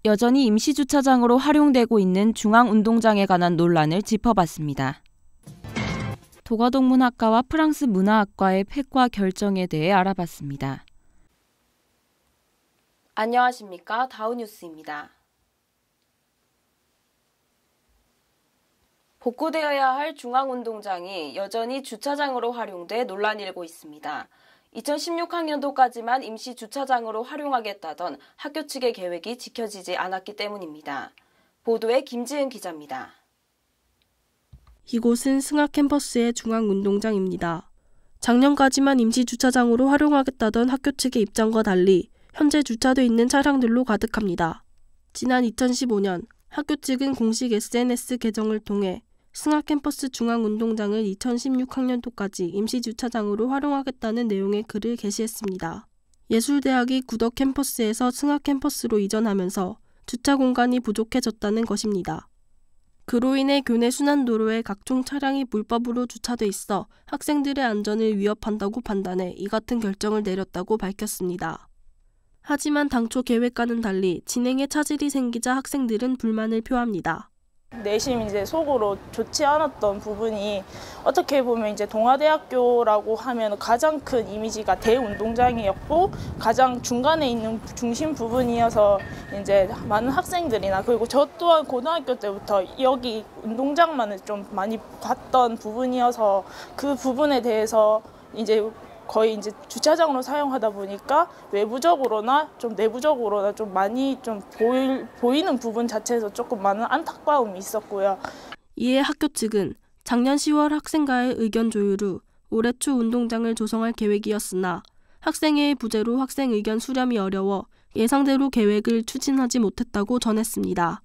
여전히 임시주차장으로 활용되고 있는 중앙운동장에 관한 논란을 짚어봤습니다. 도가동문학과와 프랑스 문화학과의 폐과 결정에 대해 알아봤습니다. 안녕하십니까? 다우뉴스입니다. 복구되어야 할 중앙운동장이 여전히 주차장으로 활용돼 논란이 일고 있습니다. 2016학년도까지만 임시 주차장으로 활용하겠다던 학교 측의 계획이 지켜지지 않았기 때문입니다. 보도에 김지은 기자입니다. 이곳은 승하 캠퍼스의 중앙운동장입니다. 작년까지만 임시 주차장으로 활용하겠다던 학교 측의 입장과 달리 현재 주차돼 있는 차량들로 가득합니다. 지난 2015년 학교 측은 공식 SNS 계정을 통해 승하 캠퍼스 중앙운동장을 2016학년도까지 임시주차장으로 활용하겠다는 내용의 글을 게시했습니다. 예술대학이 구덕 캠퍼스에서 승하 캠퍼스로 이전하면서 주차 공간이 부족해졌다는 것입니다. 그로 인해 교내 순환도로에 각종 차량이 불법으로 주차돼 있어 학생들의 안전을 위협한다고 판단해 이 같은 결정을 내렸다고 밝혔습니다. 하지만 당초 계획과는 달리 진행에 차질이 생기자 학생들은 불만을 표합니다. 내심 이제 속으로 좋지 않았던 부분이 어떻게 보면 이제 동아대학교라고 하면 가장 큰 이미지가 대운동장이었고 가장 중간에 있는 중심 부분이어서 이제 많은 학생들이나 그리고 저 또한 고등학교 때부터 여기 운동장만을 좀 많이 봤던 부분이어서 그 부분에 대해서 이제 거의 이제 주차장으로 사용하다 보니까 외부적으로나 좀 내부적으로나 좀 많이 좀 보이는 부분 자체에서 조금 많은 안타까움이 있었고요. 이에 학교 측은 작년 10월 학생과의 의견 조율 후 올해 초 운동장을 조성할 계획이었으나 학생회의 부재로 학생 의견 수렴이 어려워 예상대로 계획을 추진하지 못했다고 전했습니다.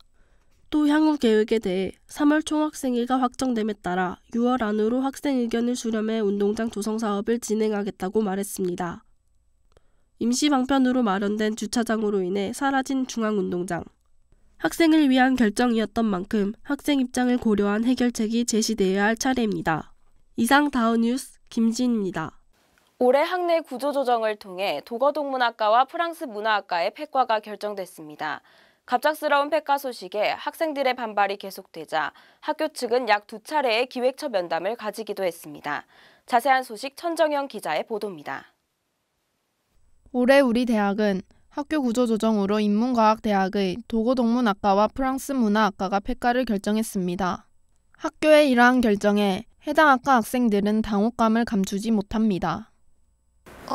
또 향후 계획에 대해 3월 총학생회가 확정됨에 따라 6월 안으로 학생 의견을 수렴해 운동장 조성 사업을 진행하겠다고 말했습니다. 임시 방편으로 마련된 주차장으로 인해 사라진 중앙운동장. 학생을 위한 결정이었던 만큼 학생 입장을 고려한 해결책이 제시되어야 할 차례입니다. 이상 다우뉴스 김지인입니다. 올해 학내 구조조정을 통해 도거동문학과와 프랑스 문화학과의 폐과가 결정됐습니다. 갑작스러운 폐과 소식에 학생들의 반발이 계속되자 학교 측은 약 2차례의 기획처 면담을 가지기도 했습니다. 자세한 소식 천정영 기자의 보도입니다. 올해 우리 대학은 학교 구조 조정으로 인문과학대학의 도고동문학과와 프랑스 문화학과가 폐과를 결정했습니다. 학교의 이러한 결정에 해당 학과 학생들은 당혹감을 감추지 못합니다.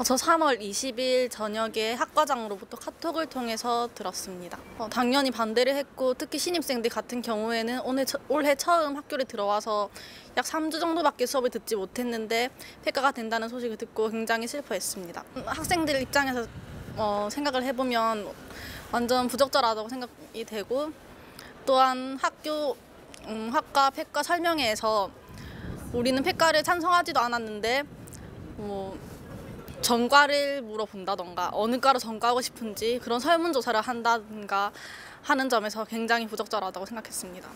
저 3월 20일 저녁에 학과장으로부터 카톡을 통해서 들었습니다. 당연히 반대를 했고 특히 신입생들 같은 경우에는 올해 처음 학교에 들어와서 약 3주 정도밖에 수업을 듣지 못했는데 폐과가 된다는 소식을 듣고 굉장히 슬퍼했습니다. 학생들 입장에서 생각을 해보면 완전 부적절하다고 생각이 되고 또한 학과 폐과 설명회에서 우리는 폐과를 찬성하지도 않았는데 전과를 물어본다던가 어느 과로 전과하고 싶은지 그런 설문조사를 한다든가 하는 점에서 굉장히 부적절하다고 생각했습니다.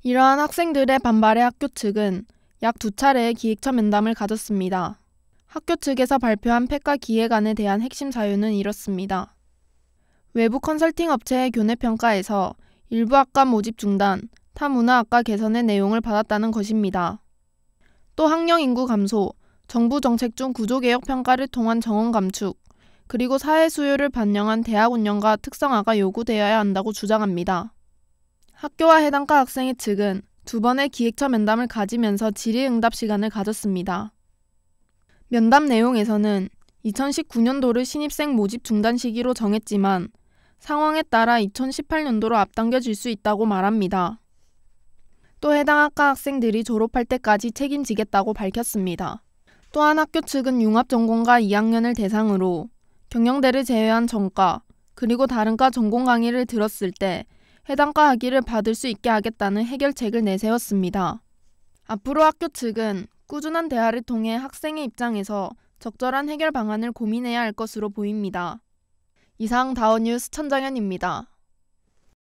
이러한 학생들의 반발에 학교 측은 약 2차례의 기획처 면담을 가졌습니다. 학교 측에서 발표한 폐과 기획안에 대한 핵심 사유는 이렇습니다. 외부 컨설팅 업체의 교내 평가에서 일부 학과 모집 중단, 타 문화학과 개선의 내용을 받았다는 것입니다. 또 학령 인구 감소, 정부 정책 중 구조개혁 평가를 통한 정원 감축, 그리고 사회 수요를 반영한 대학 운영과 특성화가 요구되어야 한다고 주장합니다. 학교와 해당 과 학생회 측은 2번의 기획처 면담을 가지면서 질의응답 시간을 가졌습니다. 면담 내용에서는 2019년도를 신입생 모집 중단 시기로 정했지만 상황에 따라 2018년도로 앞당겨질 수 있다고 말합니다. 또 해당 학과 학생들이 졸업할 때까지 책임지겠다고 밝혔습니다. 또한 학교 측은 융합전공과 2학년을 대상으로 경영대를 제외한 전과 그리고 다른 과 전공 강의를 들었을 때 해당 과 학위를 받을 수 있게 하겠다는 해결책을 내세웠습니다. 앞으로 학교 측은 꾸준한 대화를 통해 학생의 입장에서 적절한 해결 방안을 고민해야 할 것으로 보입니다. 이상 다우뉴스 천정현입니다.